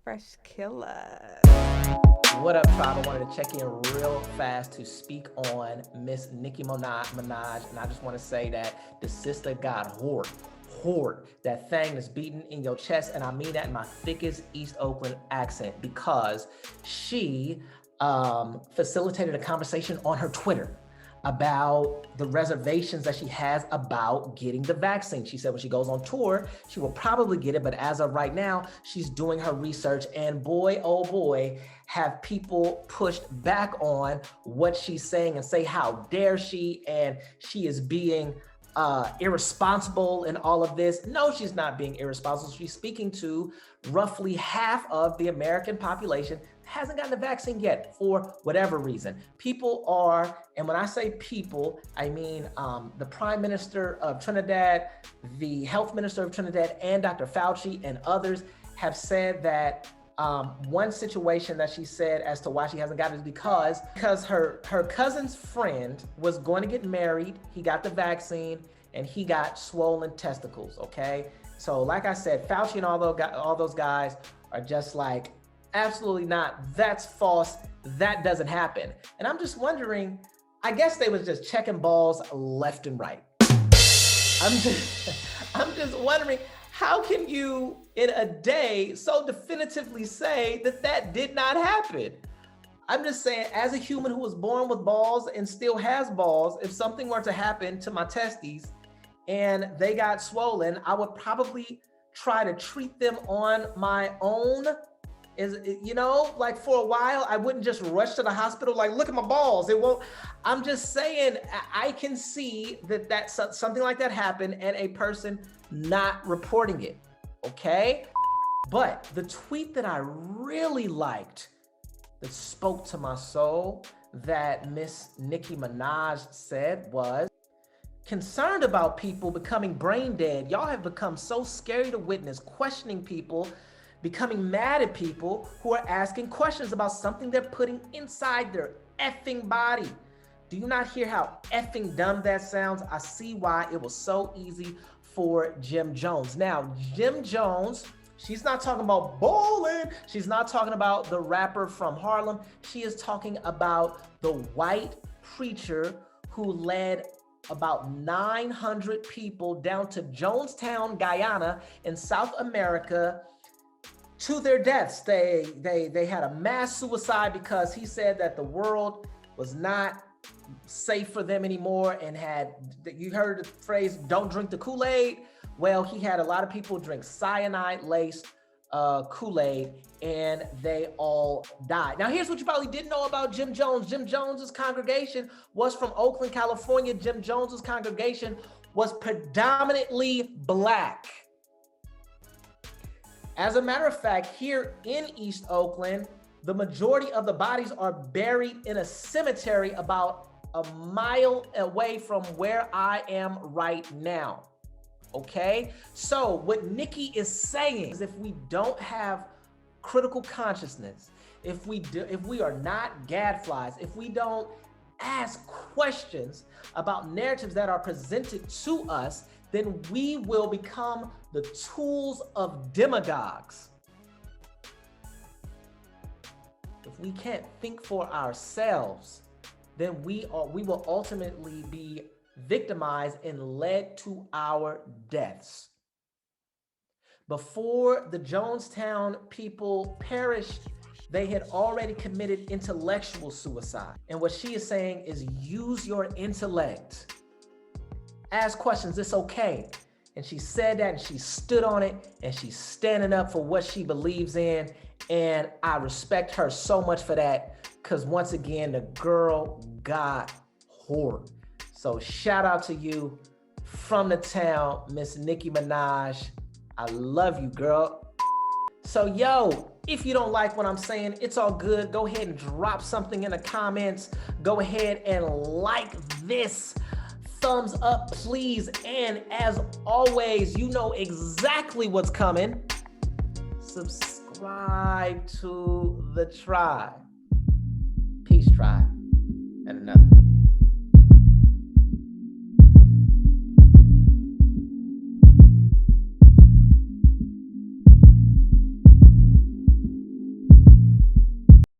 Fresh killer. What up, tribe? I wanted to check in real fast to speak on Miss Nicki Minaj, and I just want to say that the sister got hoard. That thing is beating in your chest, and I mean that in my thickest East Oakland accent because she facilitated a conversation on her Twitter about the reservations that she has about getting the vaccine. She said when she goes on tour, she will probably get it, but as of right now, she's doing her research, and boy, oh boy, have people pushed back on what she's saying and say how dare she, and she is being irresponsible in all of this. No, she's not being irresponsible. She's speaking to roughly half of the American population hasn't gotten the vaccine yet for whatever reason. People are, and when I say people, I mean the Prime Minister of Trinidad, the Health Minister of Trinidad, and Dr. Fauci and others have said that one situation that she said as to why she hasn't gotten it is because her cousin's friend was going to get married. He got the vaccine and he got swollen testicles. Okay, so like I said, Fauci and all those guys are just like, absolutely not. That's false. That doesn't happen. And I'm just wondering, I guess they was just checking balls left and right. I'm just wondering, how can you in a day so definitively say that that did not happen? I'm just saying, as a human who was born with balls and still has balls, if something were to happen to my testes and they got swollen, I would probably try to treat them on my own. Like for a while, I wouldn't just rush to the hospital, like, look at my balls. It won't. I'm just saying, I can see that something like that happened and a person not reporting it, okay? But the tweet that I really liked, that spoke to my soul, that Miss Nicki Minaj said was, concerned about people becoming brain dead. Y'all have become so scary to witness, questioning people, becoming mad at people who are asking questions about something they're putting inside their effing body. Do you not hear how effing dumb that sounds? I see why it was so easy for Jim Jones. Now, Jim Jones, she's not talking about bowling. She's not talking about the rapper from Harlem. She is talking about the white preacher who led about 900 people down to Jonestown, Guyana in South America to their deaths. They had a mass suicide because he said that the world was not safe for them anymore, and you heard the phrase, don't drink the Kool-Aid. Well, he had a lot of people drink cyanide-laced Kool-Aid, and they all died. Now, here's what you probably didn't know about Jim Jones. Jim Jones's congregation was from Oakland, California. Jim Jones's congregation was predominantly Black. As a matter of fact, here in East Oakland, the majority of the bodies are buried in a cemetery about a mile away from where I am right now. Okay? So what Nicki is saying is, if we don't have critical consciousness, if we are not gadflies, if we don't ask questions about narratives that are presented to us, then we will become the tools of demagogues. If we can't think for ourselves, then we will ultimately be victimized and led to our deaths. Before the Jonestown people perished, they had already committed intellectual suicide. And what she is saying is, use your intellect. Ask questions, it's okay. And she said that, and she stood on it, and she's standing up for what she believes in. And I respect her so much for that, because once again, the girl got hoard. So shout out to you from the town, Miss Nicki Minaj. I love you, girl. So yo, if you don't like what I'm saying, it's all good. Go ahead and drop something in the comments. Go ahead and like this. Thumbs up, please. And as always, you know exactly what's coming. Subscribe to the tribe. Peace, tribe. And another.